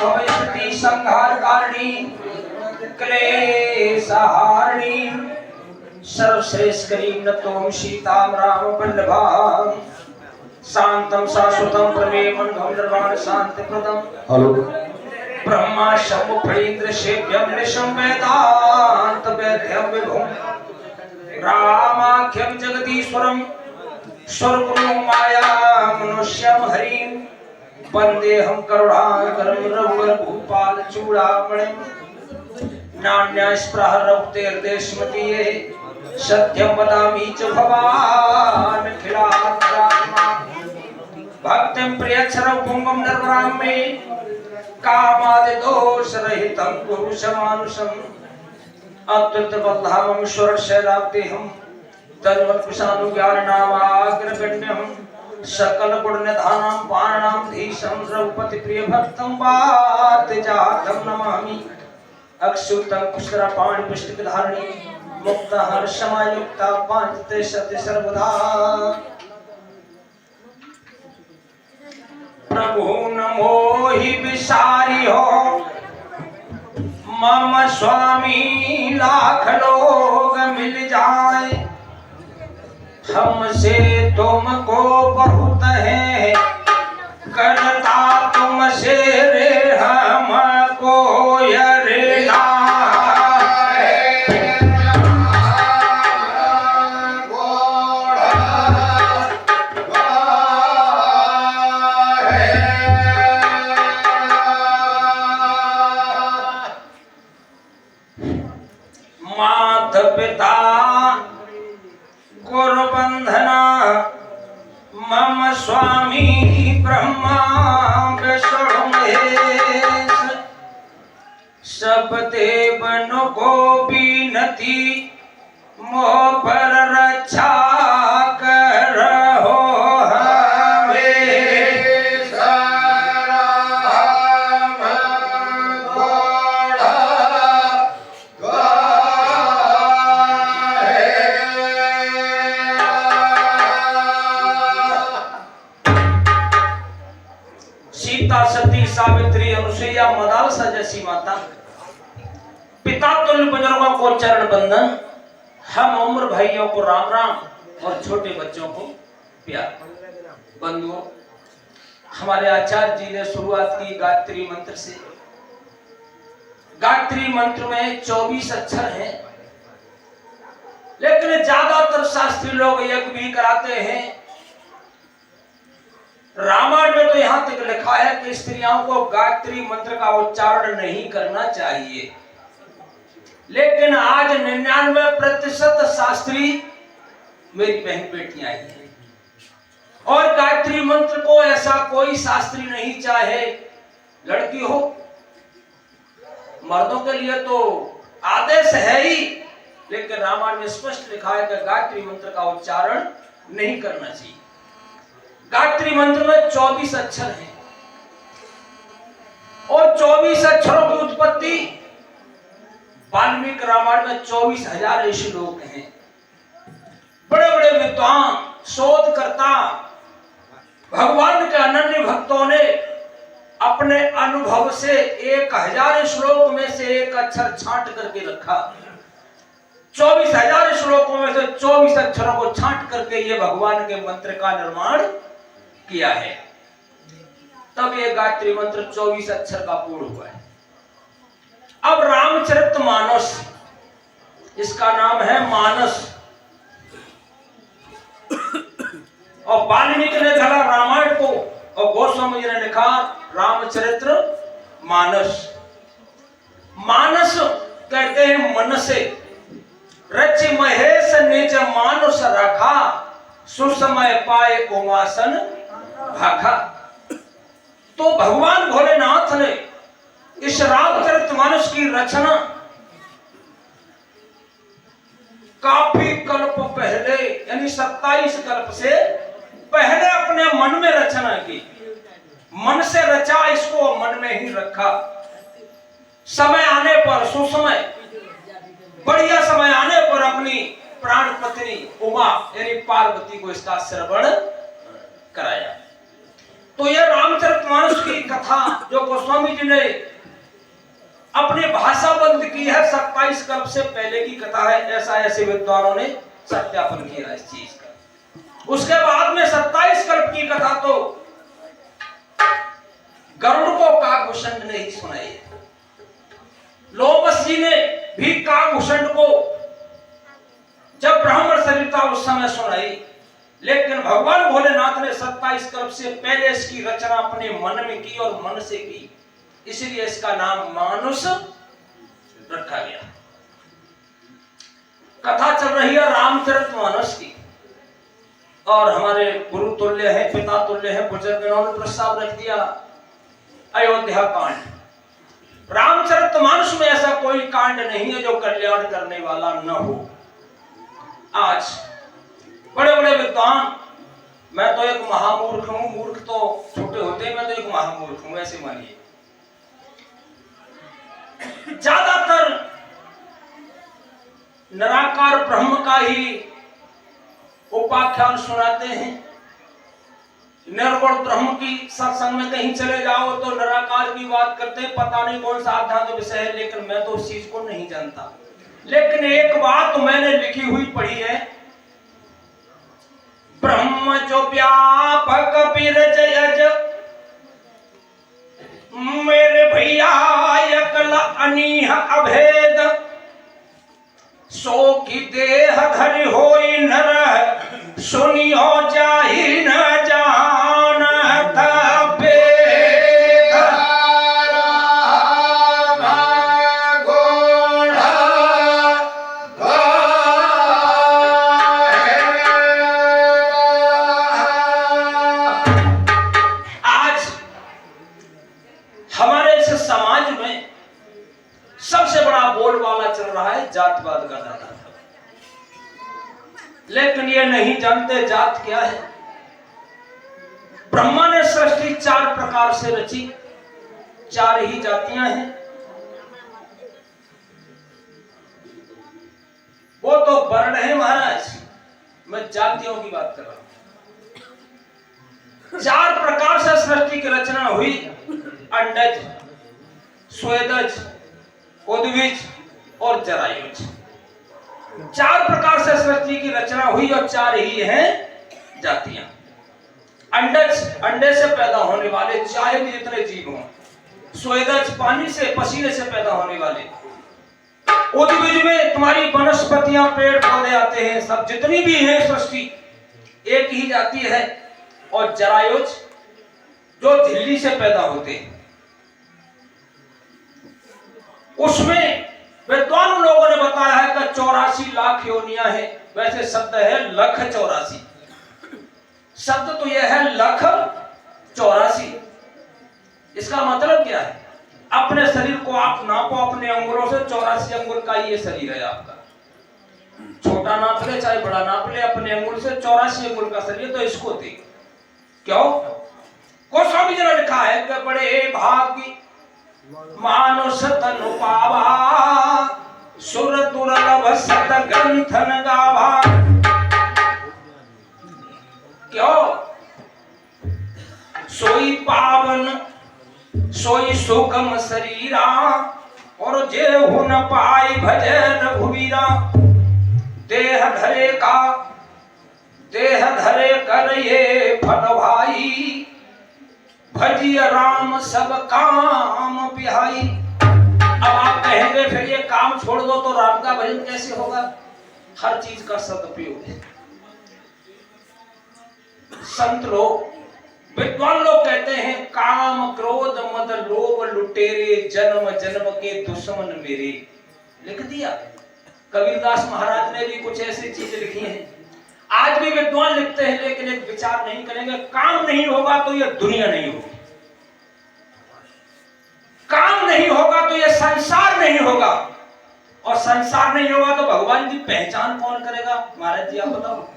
भवस्ति संहार कारिणी क्लेशहारिणी सर्वश्रेष्ठ करीम नतोम सीताम राम वल्लभाम शांतम शाश्वतम प्रमेयम निर्वाण शांति प्रदम हेलो ब्रह्मा शंभु फणीन्द्र सेव्यम निशम वेदांत वेद्यम विभुम रामाख्यम जगदीश्वरम स्वर्गुरु माया मनुष्यम हरिम वंदे हम करुणाकरम रघुवर भूपाल चूड़ामणिम नान्यास्पृह रघुतेर्देशमतीये सत्यम वदामि च भवान् खिलात्मा भक्तिं प्रियक्षरं पुंगं निर्वरां मे कामादि दोष रहितं पुरुषमानुषम् अत्युत बद्धामं सुरशैलाब्देहं तन्वत्कुशानुज्ञाननामाग्रगण्यं सकल गुण निधानं पाणनां धीशं रघुपति प्रिय भक्तं वातजातं नमामि अक्षुतं कुशलपाणि पुष्टिकधारिणी मुक्ता हर्षमयुक्ता पांचते सति सर्वदा प्रभु नमो हि विसारी हो मम स्वामी लाख लोग मिल जाए हमसे तुमको बहुत है करता तुमसे रे हमको यरेला पिता गुरु बंधना मम स्वामी ब्रह्मा विष्णु महेश सब देवनो को बीनती मोह पर रक्षा करहो सती सावित्री अनुसुईया मदालसा जैसी माता पिता तुल्य बुजुर्गों को चरण बंदन हम उम्र भाइयों को राम राम और छोटे बच्चों को प्यार बंधुओं हमारे आचार्य जी ने शुरुआत की गायत्री मंत्र से गायत्री मंत्र में 24 अक्षर हैं लेकिन ज्यादातर शास्त्री लोग यज्ञ भी कराते हैं रामायण में तो यहां तक लिखा है कि स्त्रियों को गायत्री मंत्र का उच्चारण नहीं करना चाहिए लेकिन आज 99% शास्त्री मेरी बहन बेटियां आई हैं और गायत्री मंत्र को ऐसा कोई शास्त्री नहीं चाहे लड़की हो मर्दों के लिए तो आदेश है ही लेकिन रामायण में स्पष्ट लिखा है कि गायत्री मंत्र का उच्चारण नहीं करना चाहिए गायत्री मंत्र में 24 अक्षर हैं और 24 अक्षरों की उत्पत्ति वाल्मीकि रामायण में 24,000 श्लोक हैं बड़े बड़े विद्वान शोधकर्ता भगवान के अनन्य भक्तों ने अपने अनुभव से 1000 श्लोक में से एक अक्षर छांट करके रखा 24,000 श्लोकों में से 24 अक्षरों को छांट करके ये भगवान के मंत्र का निर्माण किया है तब ये गायत्री मंत्र 24 अक्षर का पूर्ण हुआ है। अब रामचरितमानस इसका नाम है मानस और वाल्मीकि ने लिखा रामायण को और गोस्वामी जी ने लिखा रामचरित्र मानस। मानस कहते हैं मन से रचि महेश निज मानुष रखा सुसमय पाए उमासन भाखा। तो भगवान भोलेनाथ ने इस रामचरितमानस की रचना काफी कल्प पहले यानी 27 कल्प से पहले अपने मन में रचना की मन से रचा इसको मन में ही रखा समय आने पर सुसमय बढ़िया समय आने पर अपनी प्राण पत्नी उमा यानी पार्वती को इसका श्रवण कराया। तो यह रामचरितमानस की कथा जो गोस्वामी जी ने अपने भाषा बंद की है 27 कल्प से पहले की कथा है, ऐसा ऐसे विद्वानों ने सत्यापन किया इस चीज का। उसके बाद में 27 कल्प की कथा तो गरुड़ को काकभूषण ने ही सुनाई है। लोमस जी ने भी काकभूषण को जब ब्राह्मण शरीर था उस समय सुनाई, लेकिन भगवान भोलेनाथ ने 27 कल्प से पहले इसकी रचना अपने मन में की और मन से की, इसलिए इसका नाम मानुष रखा गया। कथा चल रही है रामचरितमानस की और हमारे गुरु तुल्य है, पिता तुल्य है, बुजुर्गों ने प्रस्ताव रख दिया अयोध्या कांड। रामचरितमानस में ऐसा कोई कांड नहीं है जो कल्याण करने वाला न हो। आज बड़े बड़े विद्वान, मैं तो एक महामूर्ख हूं, मूर्ख तो छोटे होते हैं, मैं तो एक महामूर्ख हूं ऐसे मानिए, ज्यादातर निराकार ब्रह्म का ही उपाख्यान सुनाते हैं। निर्गुण ब्रह्म की सत्संग में कहीं चले जाओ तो निराकार की बात करते हैं, पता नहीं कौन सा आध्यात्मिक विषय है, लेकिन मैं तो उस चीज को नहीं जानता। लेकिन एक बात तो मैंने लिखी हुई पढ़ी है, ब्रह्म जो व्यापक बिरजयज मेरे भैया यकल अनीह अभेद, सो की देह धरि होई नर सुनियो जाहि न जानत भेद। आज हमारे इस समाज में सबसे बड़ा बोलबाला चल रहा है जातवाद का दादा, लेकिन ये नहीं जानते जात क्या है। ब्रह्मा ने सृष्टि 4 प्रकार से रची, 4 ही जातियां हैं। वो तो वर्ण है महाराज, मैं जातियों की बात कर रहा हूं। 4 प्रकार से सृष्टि की रचना हुई, अंडज, स्वेदज, उद्भिज और जरायुज। 4 प्रकार से सृष्टि की रचना हुई और 4 ही हैं जातियां। अंडज, अंडे से पैदा होने वाले चाहे भी जितने जीव हों। स्वेदज, पानी से पसीने से पैदा होने वाले। उद्भिज में तुम्हारी वनस्पतियां पेड़ पौधे आते हैं, सब जितनी भी हैं सृष्टि एक ही जाति है। और जरायुज जो झिल्ली से पैदा होते हैं, उसमें विद्वान लोगों ने बताया है कि 84 लाख योनियां हैं। वैसे शब्द है लख 84, शब्द तो यह है लख 84। इसका मतलब क्या है? अपने शरीर को आप नापो अपने अंगुलों से, 84 अंगुल का ये शरीर है आपका। छोटा नाप ले चाहे बड़ा नाप ले, अपने अंगुल से 84 अंगुल का शरीर, तो इसको देख क्यों? गोस्वामी जी ने लिखा है कि बड़े भाग्य मानुष तनु पावा, सुर दुर्लभ सत ग्रंथन गावा। क्यों? सोई पावन सोई सुगम शरीरा, और जे हो न पाई भजन रघुवीरा। देह धरे कर ये फल भाई, भजिय राम सब काम बिहाई। अब आप कहेंगे फिर ये काम छोड़ दो तो राम का भजन कैसे होगा? हर चीज का सदुपयोग है। संत लोग, विद्वान लोग कहते हैं काम क्रोध मद लोभ लुटेरे, जन्म जन्म के दुश्मन मेरे। लिख दिया कबीरदास महाराज ने भी कुछ ऐसी चीजें लिखी हैं। आज भी विद्वान लिखते हैं, लेकिन एक विचार नहीं करेंगे। काम नहीं होगा तो यह दुनिया नहीं होगी, काम नहीं होगा तो यह संसार नहीं होगा, और संसार नहीं होगा तो भगवान की पहचान कौन करेगा? महाराज जी आप बताओ।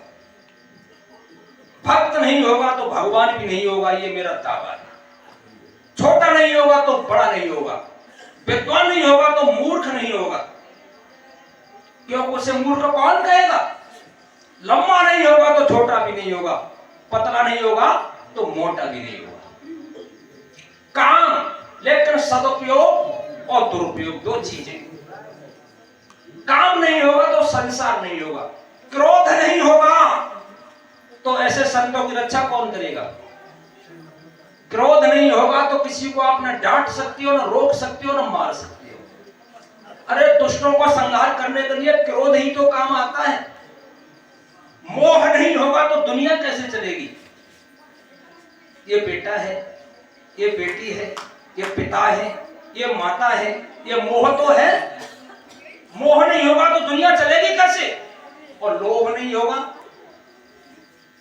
भक्त नहीं होगा तो भगवान भी नहीं होगा, ये मेरा दावा है। छोटा नहीं होगा तो बड़ा नहीं होगा, विद्वान नहीं होगा तो मूर्ख नहीं होगा। क्योंकि उसे मूर्ख कौन कहेगा? लंबा नहीं होगा तो छोटा भी नहीं होगा, पतला नहीं होगा तो मोटा भी नहीं होगा। काम, लेकिन सदुपयोग और दुरुपयोग दो चीजें। काम नहीं होगा तो संसार नहीं होगा, क्रोध नहीं होगा तो ऐसे संतों की रक्षा कौन करेगा? क्रोध नहीं होगा तो किसी को आप न डांट सकती हो, न रोक सकती हो, न मार सकती हो। अरे दुष्टों को संहार करने के लिए क्रोध ही तो काम आता है। मोह नहीं होगा तो दुनिया कैसे चलेगी? ये बेटा है, ये बेटी है, ये पिता है, ये माता है, ये मोह तो है। मोह नहीं होगा तो दुनिया चलेगी कैसे? और लोभ नहीं होगा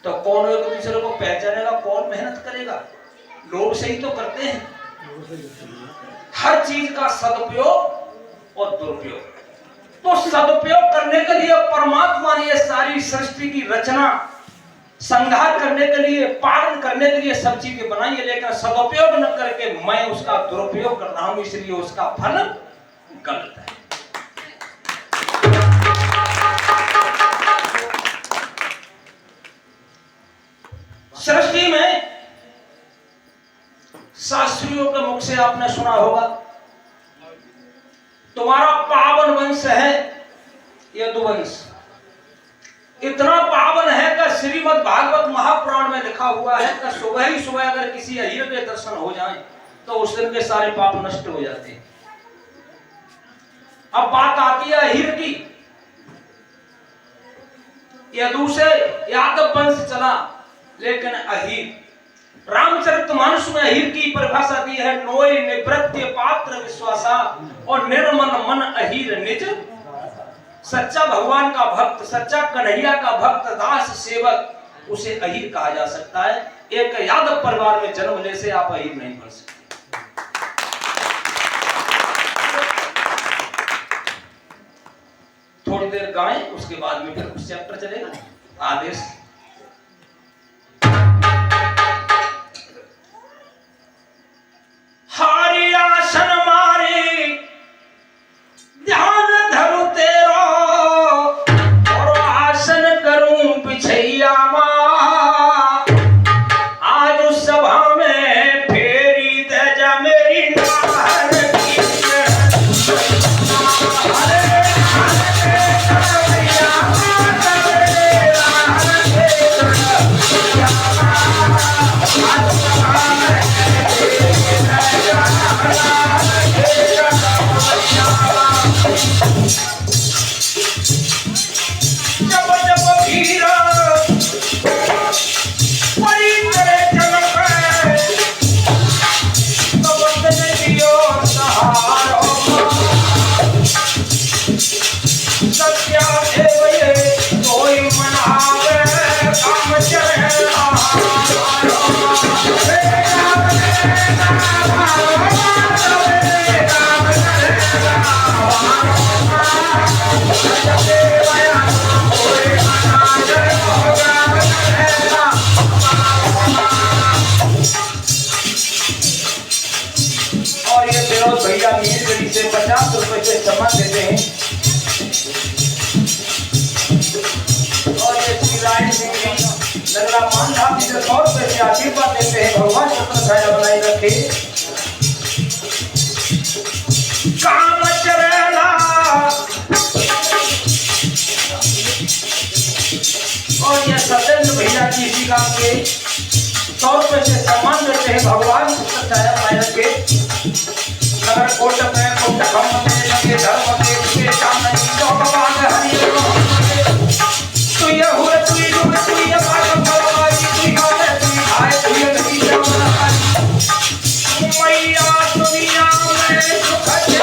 तो कौन एक दूसरे को पहचानेगा, कौन मेहनत करेगा? लोभ से ही तो करते हैं। हर चीज का सदुपयोग और दुरुपयोग। तो सदुपयोग करने के लिए परमात्मा ने ये सारी सृष्टि की रचना, संहार करने के लिए, पालन करने के लिए सब चीजें बनाई है, लेकिन सदुपयोग न करके मैं उसका दुरुपयोग कर रहा हूं, इसलिए उसका फल गलत है। सृष्टि में शास्त्रियों के मुख से आपने सुना होगा, तुम्हारा पावन वंश है यदुवंश। इतना पावन है कि श्रीमद् भागवत महापुराण में लिखा हुआ है कि सुबह ही सुबह अगर किसी अहीर के दर्शन हो जाएं तो उस दिन के सारे पाप नष्ट हो जाते हैं। अब बात आती है अहीर की। यदु से यादव वंश चला, लेकिन अहीर, रामचरितमानस में अहीर की परिभाषा दी है, नोय निवृत्ति पात्र विश्वासा और निर्मल मन अहीर निज। सच्चा भगवान का भक्त, सच्चा कन्हैया का भक्त, दास सेवक, उसे अहीर कहा जा सकता है। एक यादव परिवार में जन्म लेने से आप अहीर नहीं बन सकते। थोड़ी देर गाएं, उसके बाद में फिर कुछ चैप्टर चलेगा। आदेश। हारी आसन मारे ध्यान धरु तेरो, और आसन करूं पिछैया मां। आज उस सभा में फेरी दे जा मेरी नार की। भैया मीरगढ़ी से 50 रुपए से सम्मान देते हैं। और ये श्री सिंह जी नगरा मानधाम जी 100 रुपए से आशीर्वाद देते हैं। भगवान छत्र छाया बनाए रखे। काम चरेला और ये सत्येंद्र भैया जी इसी काम के 100 रुपए से सम्मान देते हैं। भगवान छत्र छाया बनाए रखे। नगर कोट में कोट हम में लगे धर्म के सामने तो भगवान हरि तू ये हुए तू ये बात भगवान तू गावे तू आए तू ये नदी जमना मैया दुनिया में सुख दे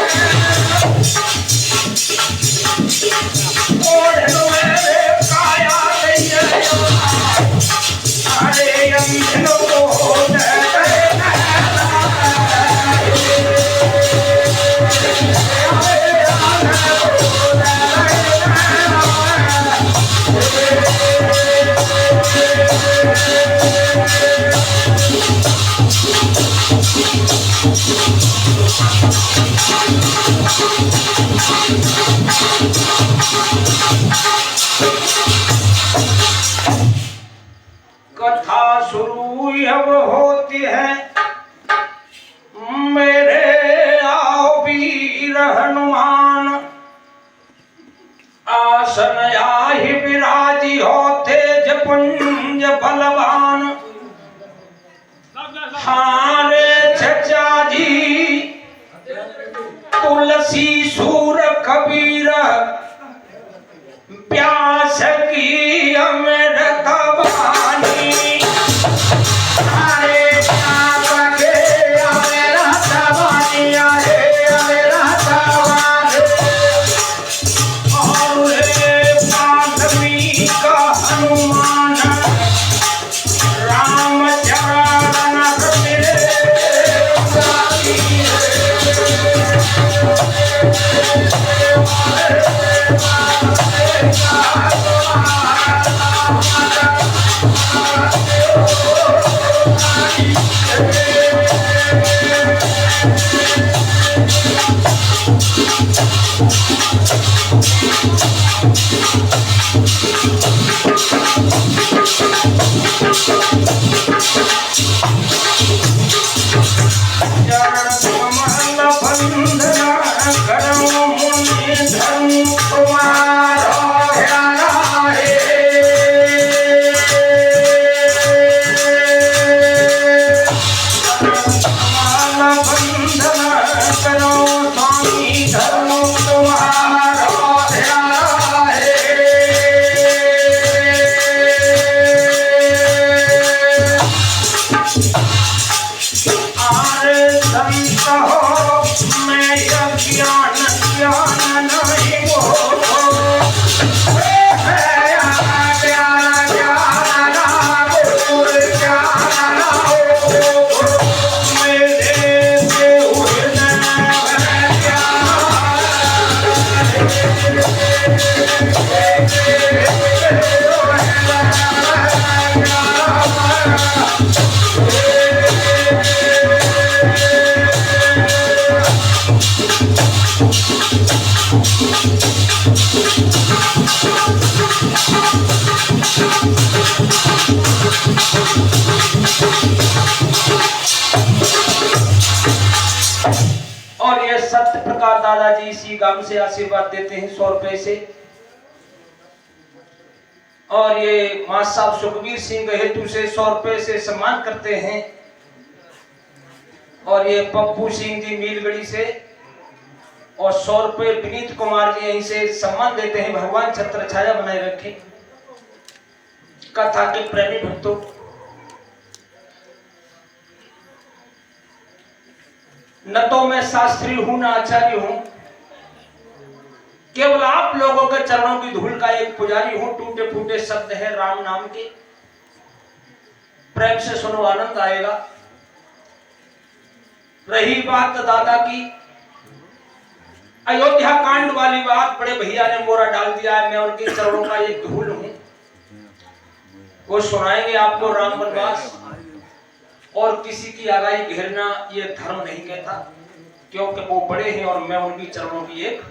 ओढ़ मेरे काया नहीं अरे अंधनो को कथा शुरू अब होती है मेरे आओ वीर हनुमान, आसन आहि विराजी हो तेज पुंज बलवान। हारे चचा जी तुलसी सूर कबीर, प्यास की अमृत वाणी। हारे प्यास के अमृत वाणी, आहे अमृत वाणी। और वाल्मीकि हनुमान, राम चरण मेरे और ये सत्य प्रकाश दादाजी इसी गांव से आशीर्वाद देते हैं 100 रुपए से। और ये मां साहब सुखबीर सिंह हेतु से 100 रुपए से सम्मान करते हैं। और ये पप्पू सिंह जी मीलगढ़ी से और 100 रुपए विनीत कुमार जी यहीं से सम्मान देते हैं। भगवान छत्र छाया बनाए रखें। कथा के प्रेमी भक्तों, न तो मैं शास्त्री हूं न आचार्य हूं, केवल आप लोगों के चरणों की धूल का एक पुजारी हूं। टूटे फूटे शब्द है राम नाम के, प्रेम से सुनो आनंद आएगा। रही बात दादा की अयोध्या कांड वाली बात, बड़े भैया ने मोरा डाल दिया है, मैं उनके चरणों का एक धूल हूं। वो सुनाएंगे आपको राम वनवास। और किसी की आगाही घेरना ये धर्म नहीं कहता, क्योंकि वो बड़े हैं और मैं उनकी चरणों की एक।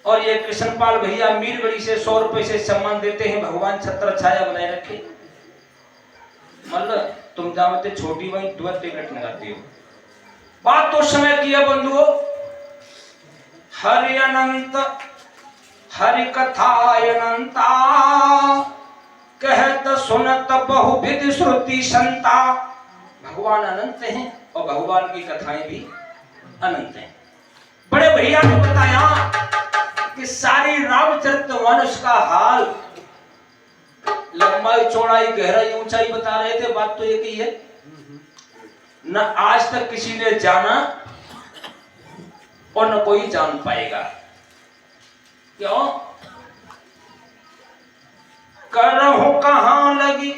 और ये कृष्णपाल भैया मीरगढ़ी से 100 रुपए से सम्मान देते हैं। भगवान छत्र छाया बनाए रखे। मतलब तुम जामते छोटी वही 2 टिकट लगाती हो। बात तो समय की है बंधुओं। हरि अनंत हरि कथा अनंता, कहत सुनत बहुविध श्रुति संता। भगवान अनंत हैं और भगवान की कथाएं भी अनंत हैं। बड़े भैया ने बताया कि सारी रामचरितमानस का हाल, लंबाई चौड़ाई गहराई ऊंचाई बता रहे थे। बात तो एक ही है, न आज तक किसी ने जाना और न कोई जान पाएगा। क्यों? करहु कहां लगी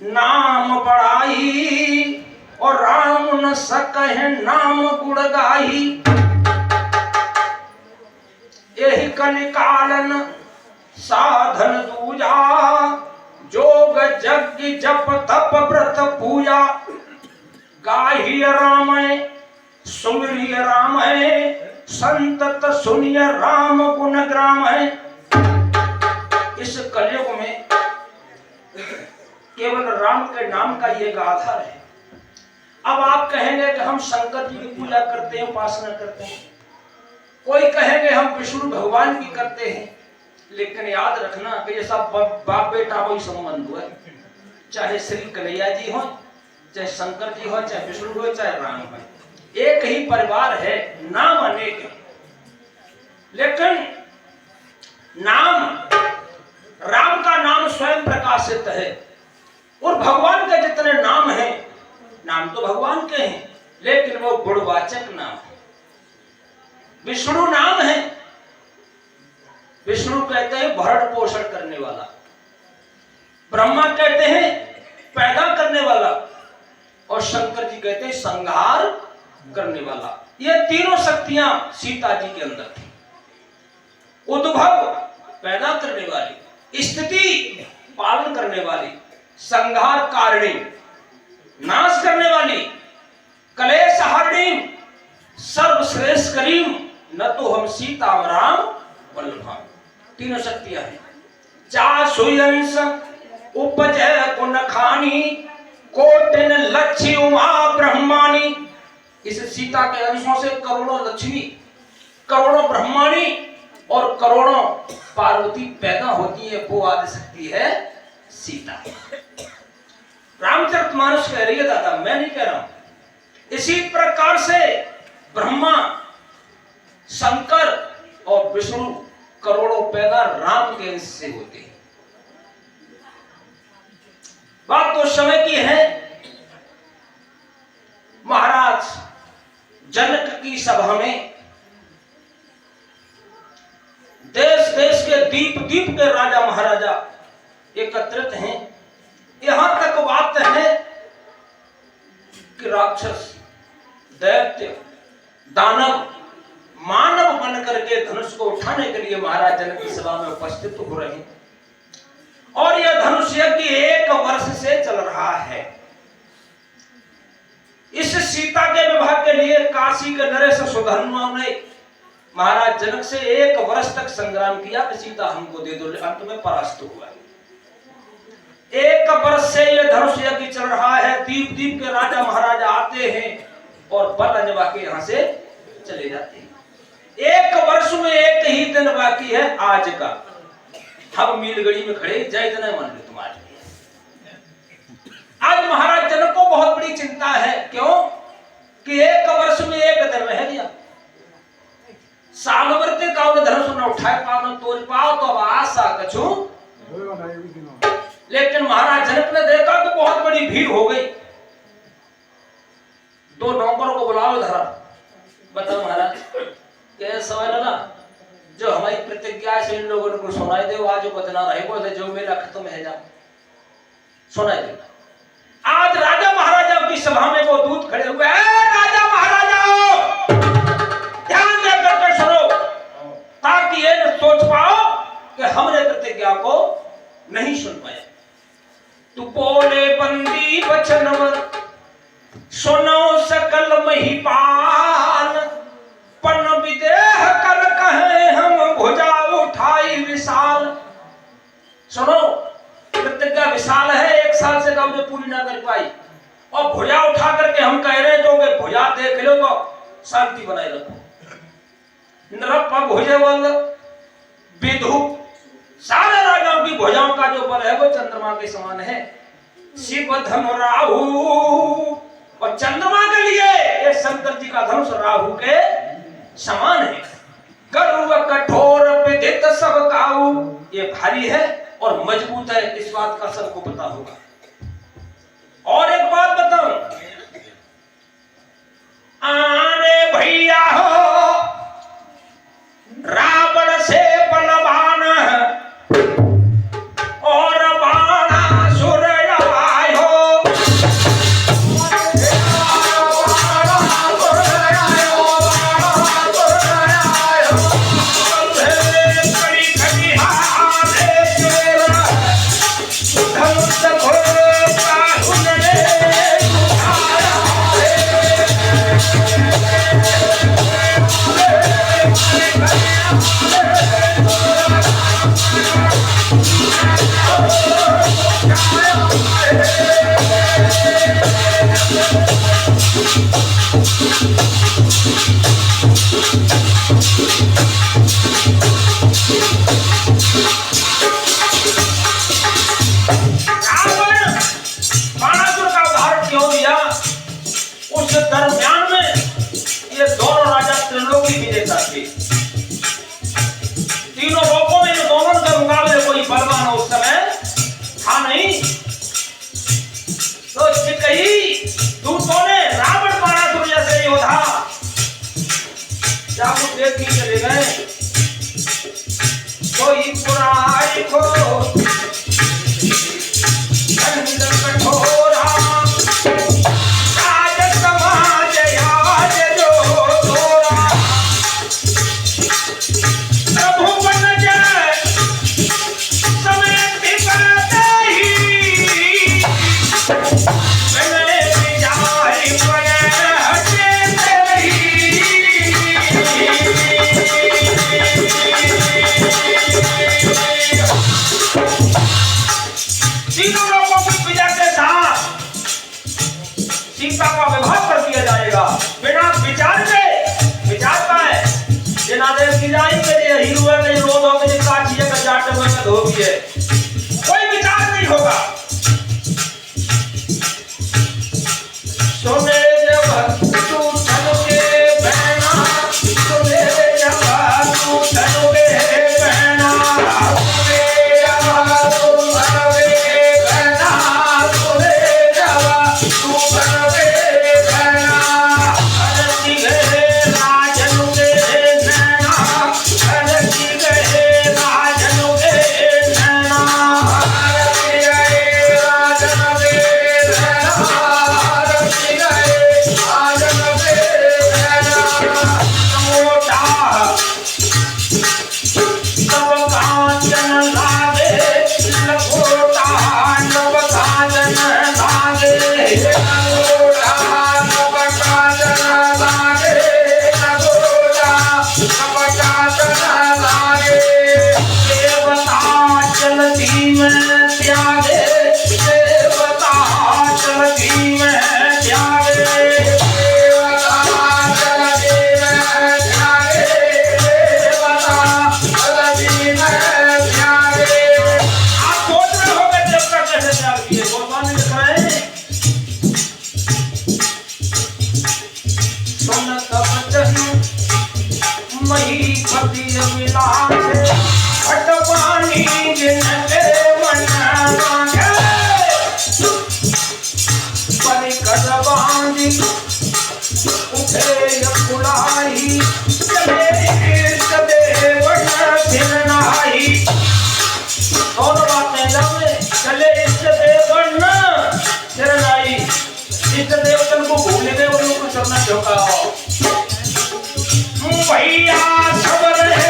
नाम बड़ाई, और राम न सकह नाम गुण गाही। यही कलिकालन साधन दूजा, जोग यज्ञ जप तप व्रत पूजा। गाही रामय सुमिरिय रामय, संतत सुनिय राम गुण ग्राम है। इस कलयुग में केवल राम के नाम का ये आधार है। अब आप कहेंगे कि हम शंकर जी की पूजा करते हैं, उपासना करते हैं, कोई कहेंगे हम विष्णु भगवान की करते हैं, लेकिन याद रखना कि ये सब बाप बेटा वही संबंध है। चाहे श्री कन्हैया जी हो, चाहे शंकर जी हो, चाहे विष्णु हो, चाहे राम हो, एक ही परिवार है, नाम अनेक है, लेकिन नाम राम का नाम स्वयं प्रकाशित है। और भगवान के जितने नाम हैं, नाम तो भगवान के हैं, लेकिन वो गुणवाचक नाम है। विष्णु नाम है, विष्णु कहते हैं भरण पोषण करने वाला, ब्रह्मा कहते हैं पैदा करने वाला, और शंकर जी कहते हैं संहार करने वाला। ये तीनों शक्तियां सीता जी के अंदर थी। उद्भव पैदा करने वाली, स्थिति पालन करने वाली, संहार कारिणी नाश करने वाली, कलेश हरिणी, सर्वश्रेष्ठ करीम, न तो हम सीता राम वल्लभ। तीनों शक्तियां हैं। चासुयंस उपजय गुण खानी, कोटिन लक्ष्मी उमा ब्रह्माणी। इस सीता के अंशों से करोड़ों लक्ष्मी, करोड़ों ब्रह्माणी और करोड़ों पार्वती पैदा होती है। वो आदि शक्ति है सीता। रामचरितमानस कह रही है दादा, मैं नहीं कह रहा हूं। इसी प्रकार से ब्रह्मा, शंकर और विष्णु करोड़ों पैदा राम के अंश से होते हैं। बात तो समय की है। महाराज जनक की सभा में देश देश के दीप दीप के राजा महाराजा एकत्रित हैं। यहां तक बात है कि राक्षस, दैत्य, दानव, मानव बन करके धनुष को उठाने के लिए महाराज जनक की सभा में उपस्थित हो रहे हैं। और यह धनुष यज्ञ 1 वर्ष से चल रहा है। इस सीता के विवाह के लिए काशी के नरेश सुधर्मा ने महाराज जनक से 1 वर्ष तक संग्राम किया कि सीता हमको दे दो। अंत में परास्त हुआ। 1 वर्ष से यह धनुष यज्ञ चल रहा है। दीप दीप के राजा महाराजा आते हैं और बल अंजवा के यहां से चले जाते हैं। 1 वर्ष में 1 ही दिन बाकी है आज का। हम मीलगढ़ी में खड़े, जय तना मान लो तुम्हारे। आज महाराज जनक को बहुत बड़ी चिंता है। क्यों कि 1 वर्ष में 1 दिन रह गया। साल भर के कावने धनुष न उठाए पाओ न तोड़ पाओ, तो अब आशा कछु। लेकिन महाराज जनक ने देखा तो बहुत बड़ी भीड़ हो गई। 2 नौकरों को बुलाओ धरा। बताओ महाराज क्या सवाल है ना, जो हमारी प्रतिज्ञा से इन लोगों को सुनाई दे, आज बदना रहे बोल जो मेरा खत्म है जा सुनाई दे। आज राजा महाराजा की सभा में वो दूत खड़े हुए हैं। राजा महाराजा ध्यान देकर के सुनो, ताकि ये न सोच पाओ कि हमने प्रतिज्ञा को नहीं सुन पाया। तू बोले बंदी वचनवर, सुनो सकल महिपाल, पन विदेह कर कहे हम भुजा उठाई विशाल। सुनो, प्रतिज्ञा विशाल है, 1 साल से कम पूरी ना कर पाई, और भुजा उठा करके हम कह रहे तो भुजा देख लो तो शांति बनाए रखो। नरप भुजे बल विधु, सारे राजाओं की भुजाओं का जो बल है वो चंद्रमा के समान है। शिव धनु राहु, और चंद्रमा के लिए ये शंकर जी का धनुष राहु के समान है। गरुड़ कठोर विदित सब काऊ, ये भारी है और मजबूत है, इस बात का सबको पता होगा। और एक बात बताऊं, आने भैया हो रावण से बलवान और बाणासुर आयो। धनुष घोड़ा दरमियान में ये दोनों राजा त्रिलोकी विजेता थे। तीनों लोगों में दोनों के मुकाबले कोई बलवान उस समय था नहीं। तो कई दूतों ने रावण बाणासुर जैसे योद्धा जागो देख ही चले गए। कोई पुराई को कठोरा राज समाज आज जो तोरा प्रभु बन जाए समय बिगड़ते ही मैंने विचारी पड़े हटे ही। तीनों लोगों की विजय के साथ सीता का विवाह कर दिया जाएगा बिना विचार के। विचार का है जिनादेव की जाई के लिए हीरो के रोज हो के काची का जाट में धोबी है, कोई विचार नहीं होगा। सोने जब तू चलोगे बहना, सोने जब तू चलोगे बहना, सोने जब तू चलोगे बहना, सोने जब तू चलोगे बहना। अरती गए राजन के नैना, अरती गए राजन के नैना, अरती गए राजन के नैना, अरती गए राजन के नैना। मोटा सब कांचन लागे, लखोटा नव कांचन लागे, लखोटा नव कांचन लागे, लखोटा नव कांचन लागे। देवता चलती में त्यागे, देवता चलती में त्यागे, देवता चलती में त्यागे, देवता चलती में त्यागे। आप सोच रहे होंगे देवता कैसे त्याग दिए, भगवान ने लिखा है सुन कवचन मही पति मिलाए, हटवानी जिनके मन मांगे, परिकट बांधी उठे फुलाई, चले सदेव फिर नाही। दोनों बातें जाने चले सदेव फिर नाही। इस देवतन को भूल गए और लोग चलना चौका भैया सब रहे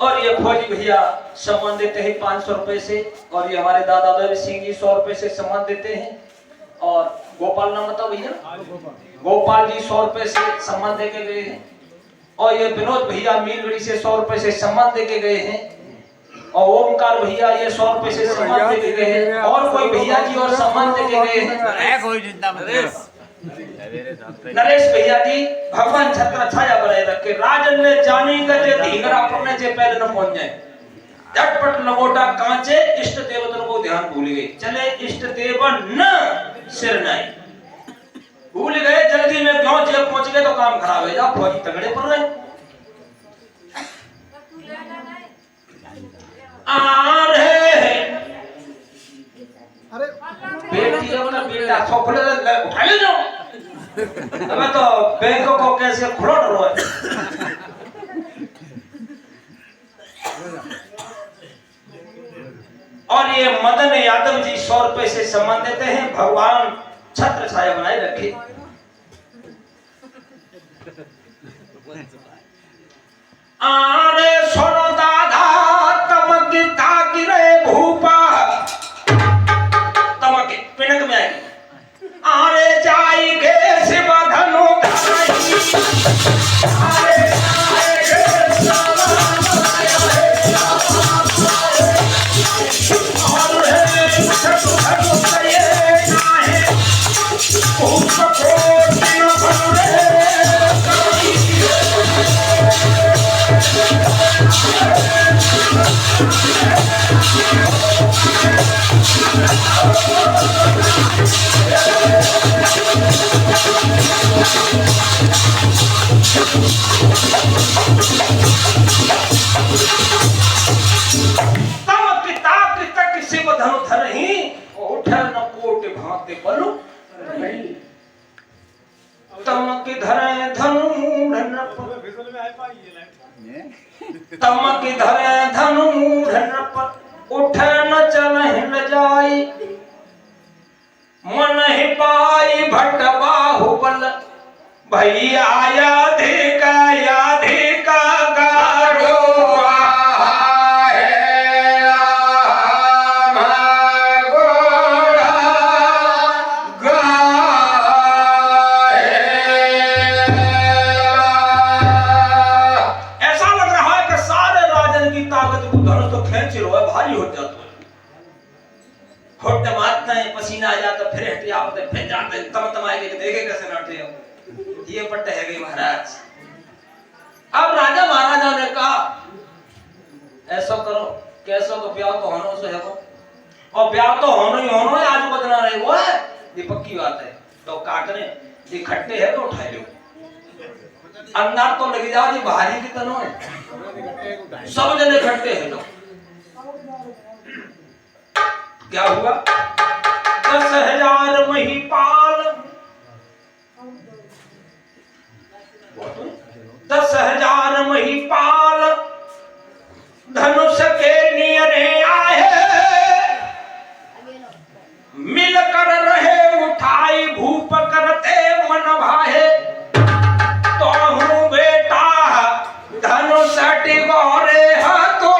और ये फौजी भैया सम्मान देते हैं 500 रुपए से, और ये हमारे दादा देव सिंह जी 100 रुपए से सम्मान देते हैं। और गोपाल नाम बताओ भैया, गोपाल जी 100 रुपए से सम्मान देके गए हैं। और ये विनोद भैया मीलगढ़ी से 100 रुपए से सम्मान देके गए हैं। और ओमकार भैया ये 100 रुपए से सम्मान देके गए हैं। और कोई भैया जी और सम्मान देके गए हैं। नरेश भैया जी भगवान छत्र छाया बनाए रखे, राजन में जानी गजे धींगरा पड़ने से पहले न पहुंच जाए। झटपट लंगोटा कांचे इष्ट देवतन को ध्यान भूल गए, चले इष्ट देवन न सिर नहीं भूल गए। जल्दी में क्यों जेब पहुंच गए तो काम खराब है। जा फौजी तगड़े पड़ रहे आ रहे। अरे बेटी अपना बेटा थोपड़े उठा ले जाओ। हमें तो बैंकों को कैसे खुलोट रहा है। और ये मदन यादव जी 100 रुपए से सम्मान देते हैं। भगवान छत्र छाया बनाए रखे। आरे सुनो दादा तमक तागिरे भूपा तमक पिनक में आएगी आरे जाई के शिव धनु धरई आरे तमक धरे धनु मूढ़न पर उठ न चलहिं न जाई मन ही पाई भट बाहुबल भैया याधिक गाड़ो पसीना आ जाता फिर हट जाते फिर जाते तमाए के देखे कैसे लौटे हो ये पट्टे है गई महाराज। अब राजा महाराजा ने कहा ऐसा करो कैसो को ब्याह तो होना से है वो और ब्याह तो होना ही होना है आज बदला रहे वो है ये पक्की बात है। तो काटने ये खट्टे है तो उठा लो अंदर तो लगी जाओ जी भारी की तनो है सब जने खट्टे हैं लोग। क्या हुआ 10,000 महिपाल 10,000 महिपाल धनुष के नियरे आए मिलकर रहे उठाई भूप करते मन भाए तो हूँ बेटा धनुष टिगोरे हाथों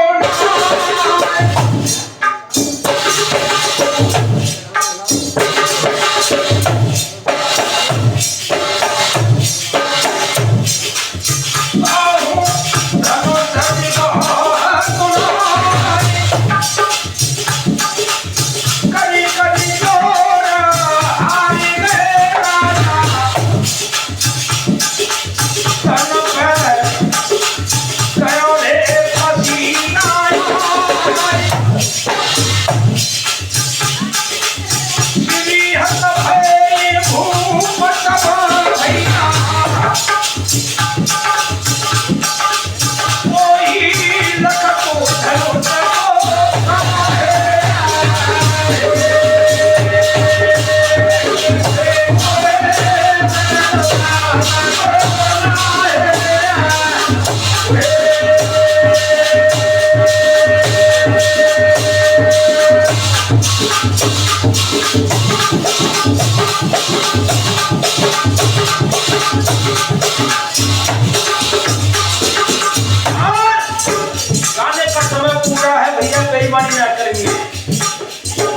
बेईमानी ना करेंगे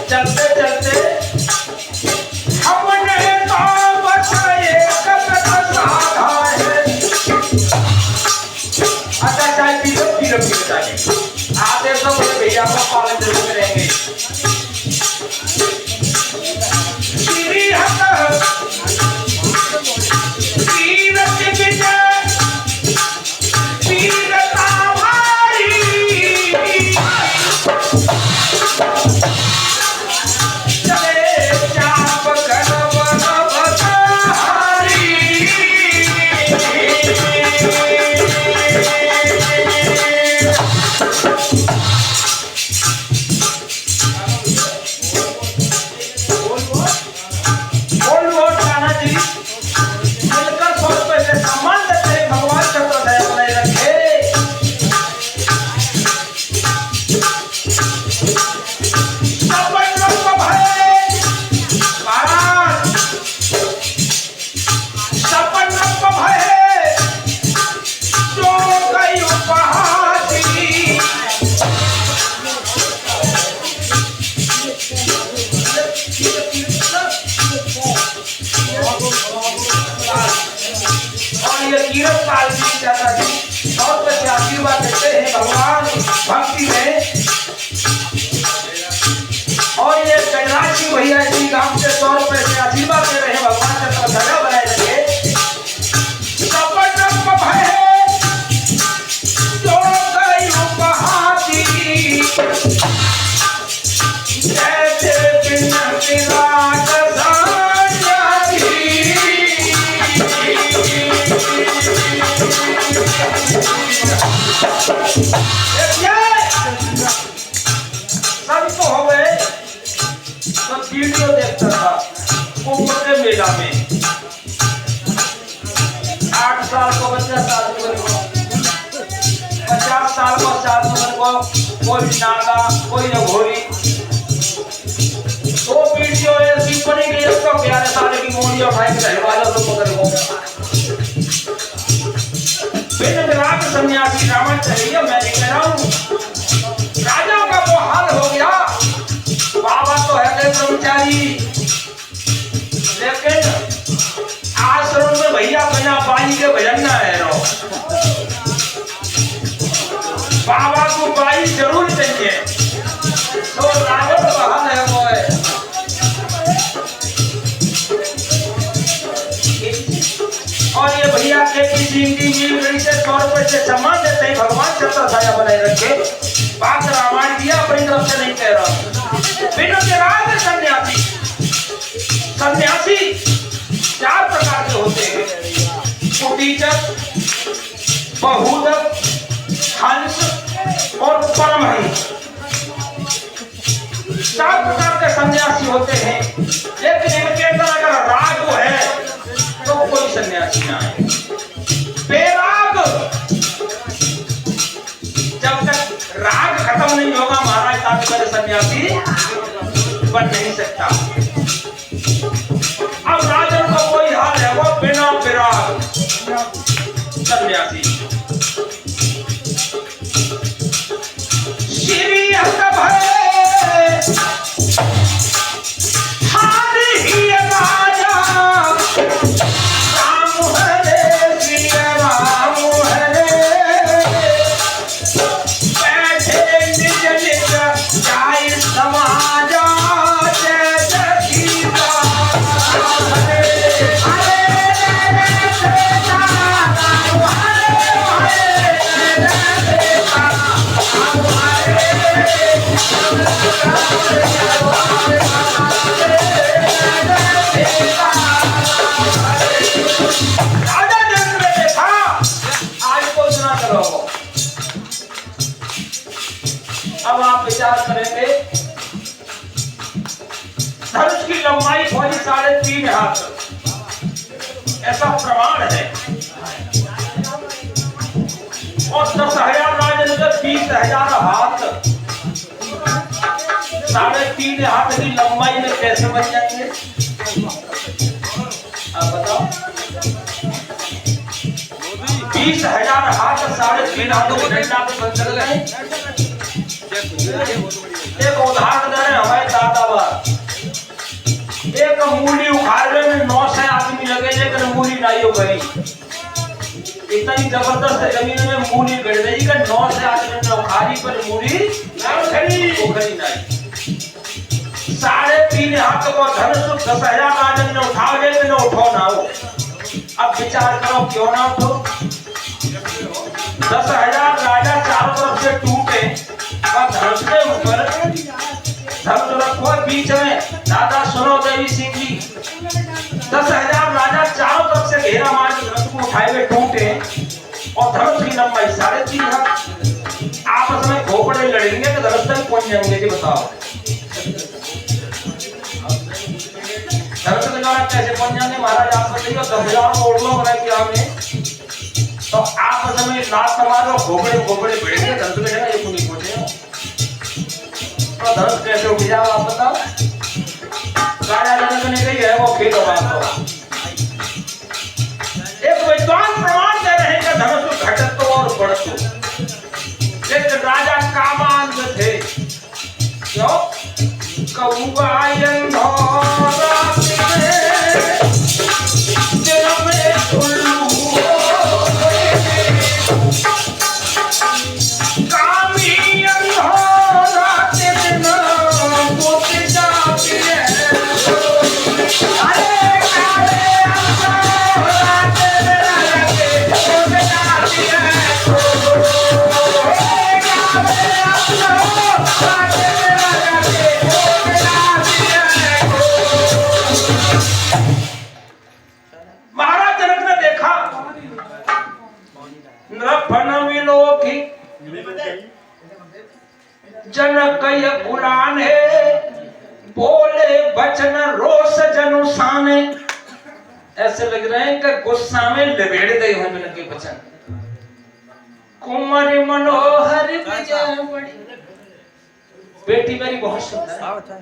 चलते चलते अपने काम बचाए कब तक साधा है। अच्छा चाय पी लो चाहिए आते तो बोले भैया का पालन जरूर करेंगे। कोई नागा, कोई अघोरी। तो वीडियो ऐसी बनी कि इसको 11 साल की मोड़ी उठाई के रहने वालों को पकड़ को बिन विराग सन्यासी रावण चाहिए। मैं नहीं कह रहा हूँ राजा का वो हाल हो गया। बाबा तो है ब्रह्मचारी, लेकिन आश्रम में भैया बिना बाई के भजन ना है रो। बाबा को बाई जरूर चाहिए। तो रावण का हाल है वो है। और ये भैया के की से 100 रुपए से सम्मान देते हैं। भगवान छत्र छाया बनाए रखे। बात रामायण दिया अपनी तरफ से नहीं कह रहा। बिना विराग सन्यासी, सन्यासी 4 प्रकार के होते हैं। कुटीचक, बहुदक, हंस और परमहंस। 4 प्रकार के सन्यासी होते हैं। लेकिन इनके अंदर अगर राग है तो कोई सन्यासी ना है। बेराग, जब तक राग खत्म नहीं होगा महाराज तब तक सन्यासी बन नहीं सकता। अब राजन का कोई हाल है वो बिना विराग सन्यासी। श्री हस्त भय हारि ही राजा, राम हरे श्री राम हरे, बैठे निज निज जाय समाजा, जय जय हरे हरे राजा जनक ने देखा आज को सुना करो। अब आप विचार करेंगे धनुष की लंबाई थोड़ी 3.5 हाथ, ऐसा प्रमाण है। और 10,000 राजन के 20,000 हाथ, 3.5 हाथ की लंबाई में कैसे बन जाएंगे आप बताओ। 20,000 हाथ 3.5 हाथों के डंडा पे बन चल गए। एक उदाहरण दे रहे हमारे दादा बाप, एक मूली उखाड़ने में 9 से आदमी लगे, लेकिन मूली नहीं उखड़ी। इतनी जबरदस्त जमीन में मूली गड़ गई कि 9 से आदमी ने उखाड़ी पर मूली उखड़ी नहीं। 3.5 हाथ को धनुष 10,000 राजन ने उठाओ, लेकिन उठो ना हो। अब विचार करो क्यों ना उठो। 10,000 राजा चारों तरफ से टूटे और धनुष के ऊपर धनुष रखो बीच में। दादा सुनो देवी सिंह जी, 10,000 राजा चारों तरफ से घेरा मार के धनुष को उठाए हुए टूटे और धनुष की लंबाई 3.5 हाथ। आपस में घोपड़े लड़ेंगे तो धनुष तक पहुंच जाएंगे जी बताओ। धनुष के द्वारा कैसे पहुंच जाएंगे महाराज आप बताइए। 10,000 ओढ़लो बना कि आपने तो आपस में लात मारो, घोपड़े भिड़ेंगे, धनुष के जगह एक नहीं पहुंचेगा। तो धनुष कैसे उठ जाओ आप बताओ। राजा जनक ने कही है वो खेल बात हो। एक विद्वान प्रमाण दे रहे हैं कि धनुष घटत तो और बढ़त तो, लेकिन राजा कामांध थे। क्यों? कौआयन जनक कुलान है बोले बचन रोष जनुसाने। ऐसे लग रहे हैं कि गुस्सा में लपेट गए हैं जनक के वचन। कुमारी मनोहर विजय बड़ी, बेटी मेरी बहुत सुंदर है,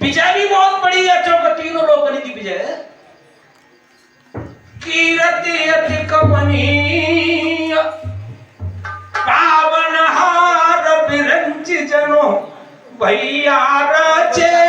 विजय भी बहुत बड़ी है, जो तीनों लोग करी थी विजय। कीरति अति कमनीय पावन हार विरंच जनो भैया रचे